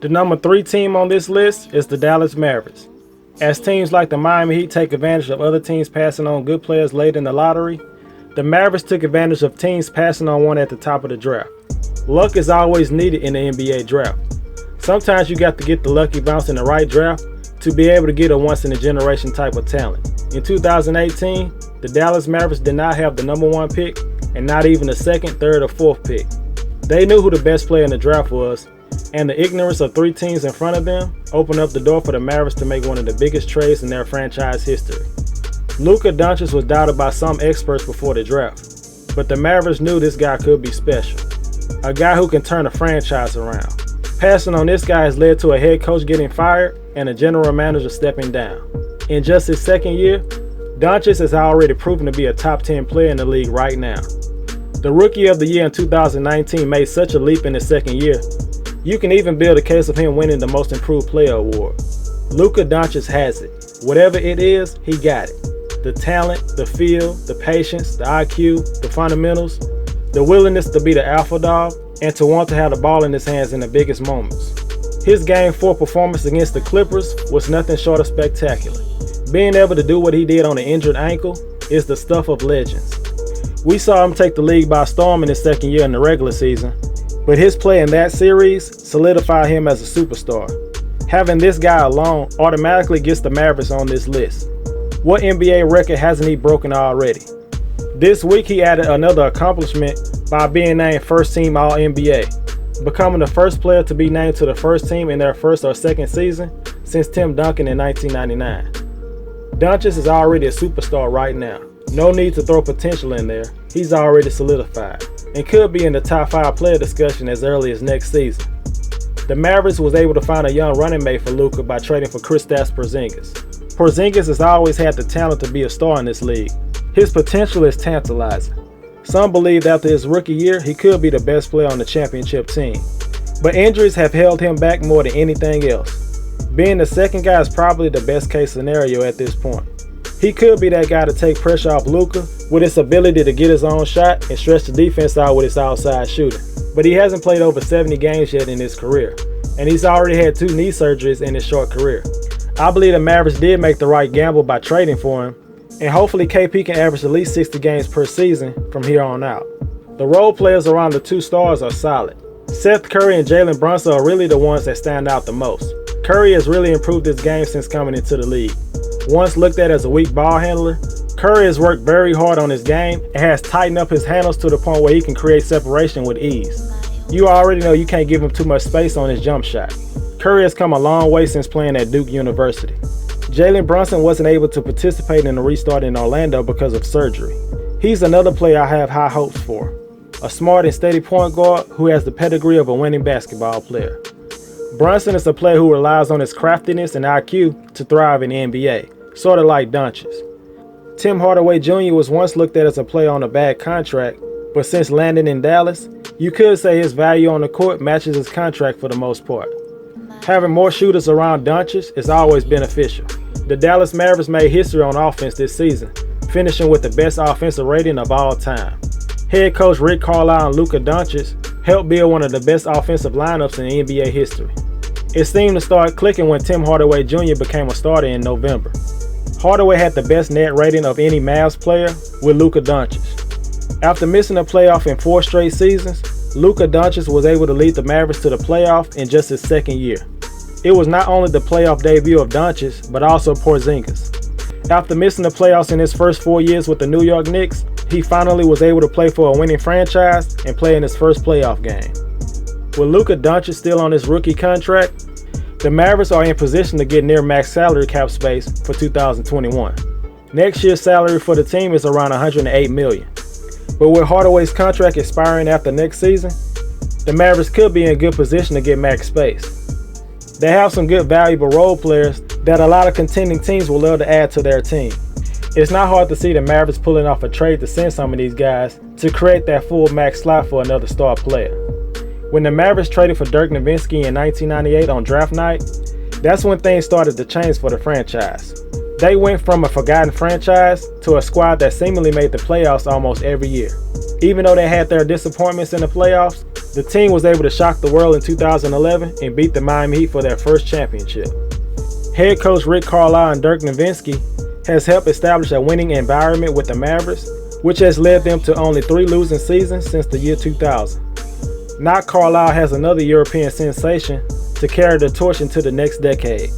The number 3 team on this list is the Dallas Mavericks. As teams like the Miami Heat take advantage of other teams passing on good players late in the lottery, the Mavericks took advantage of teams passing on one at the top of the draft. Luck is always needed in the NBA draft. Sometimes you got to get the lucky bounce in the right draft to be able to get a once-in-a-generation type of talent. In 2018, the Dallas Mavericks did not have the number 1 pick and not even the 2nd, 3rd, or 4th pick. They knew who the best player in the draft was, and the ignorance of 3 teams in front of them opened up the door for the Mavericks to make one of the biggest trades in their franchise history. Luka Doncic was doubted by some experts before the draft, but the Mavericks knew this guy could be special. A guy who can turn a franchise around. Passing on this guy has led to a head coach getting fired and a general manager stepping down. In just his 2nd year, Dončić has already proven to be a top 10 player in the league right now. The Rookie of the Year in 2019 made such a leap in his 2nd year, you can even build a case of him winning the Most Improved Player award. Luka Doncic has it. Whatever it is, he got it. The talent, the feel, the patience, the IQ, the fundamentals, the willingness to be the alpha dog, and to want to have the ball in his hands in the biggest moments. His Game 4 performance against the Clippers was nothing short of spectacular. Being able to do what he did on an injured ankle is the stuff of legends. We saw him take the league by storm in his 2nd year in the regular season, but his play in that series solidified him as a superstar. Having this guy alone automatically gets the Mavericks on this list. What NBA record hasn't he broken already? This week he added another accomplishment by being named First Team All-NBA, becoming the first player to be named to the first team in their 1st or 2nd season since Tim Duncan in 1999. Dončić is already a superstar right now. No need to throw potential in there. He's already solidified and could be in the top 5 player discussion as early as next season. The Mavericks was able to find a young running mate for Luka by trading for Kristaps Porzingis. Porzingis has always had the talent to be a star in this league. His potential is tantalizing. Some believe after his rookie year, he could be the best player on the championship team. But injuries have held him back more than anything else. Being the 2nd guy is probably the best case scenario at this point. He could be that guy to take pressure off Luka with his ability to get his own shot and stretch the defense out with his outside shooting. But he hasn't played over 70 games yet in his career, and he's already had 2 knee surgeries in his short career. I believe the Mavericks did make the right gamble by trading for him, and hopefully KP can average at least 60 games per season from here on out. The role players around the 2 stars are solid. Seth Curry and Jalen Brunson are really the ones that stand out the most. Curry has really improved his game since coming into the league. Once looked at as a weak ball handler, Curry has worked very hard on his game and has tightened up his handles to the point where he can create separation with ease. You already know you can't give him too much space on his jump shot. Curry has come a long way since playing at Duke University. Jalen Brunson wasn't able to participate in the restart in Orlando because of surgery. He's another player I have high hopes for. A smart and steady point guard who has the pedigree of a winning basketball player. Brunson is a player who relies on his craftiness and IQ to thrive in the NBA, sort of like Dončić. Tim Hardaway Jr. was once looked at as a player on a bad contract, but since landing in Dallas, you could say his value on the court matches his contract for the most part. Having more shooters around Dončić is always beneficial. The Dallas Mavericks made history on offense this season, finishing with the best offensive rating of all time. Head coach Rick Carlisle and Luka Doncic helped build one of the best offensive lineups in NBA history. It seemed to start clicking when Tim Hardaway Jr. became a starter in November. Hardaway had the best net rating of any Mavs player with Luka Doncic. After missing a playoff in 4 straight seasons, Luka Doncic was able to lead the Mavericks to the playoff in just his 2nd year. It was not only the playoff debut of Dončić, but also Porzingis. After missing the playoffs in his first 4 years with the New York Knicks, he finally was able to play for a winning franchise and play in his first playoff game. With Luka Doncic still on his rookie contract, the Mavericks are in position to get near max salary cap space for 2021. Next year's salary for the team is around $108 million. But with Hardaway's contract expiring after next season, the Mavericks could be in good position to get max space. They have some good valuable role players that a lot of contending teams will love to add to their team. It's not hard to see the Mavericks pulling off a trade to send some of these guys to create that full max slot for another star player. When the Mavericks traded for Dirk Nowitzki in 1998 on draft night, that's when things started to change for the franchise. They went from a forgotten franchise to a squad that seemingly made the playoffs almost every year. Even though they had their disappointments in the playoffs, The team was able to shock the world in 2011 and beat the Miami Heat for their first championship. Head coach Rick Carlisle and Dirk Nowitzki has helped establish a winning environment with the Mavericks, which has led them to only 3 losing seasons since the year 2000. Now Carlisle has another European sensation to carry the torch into the next decade.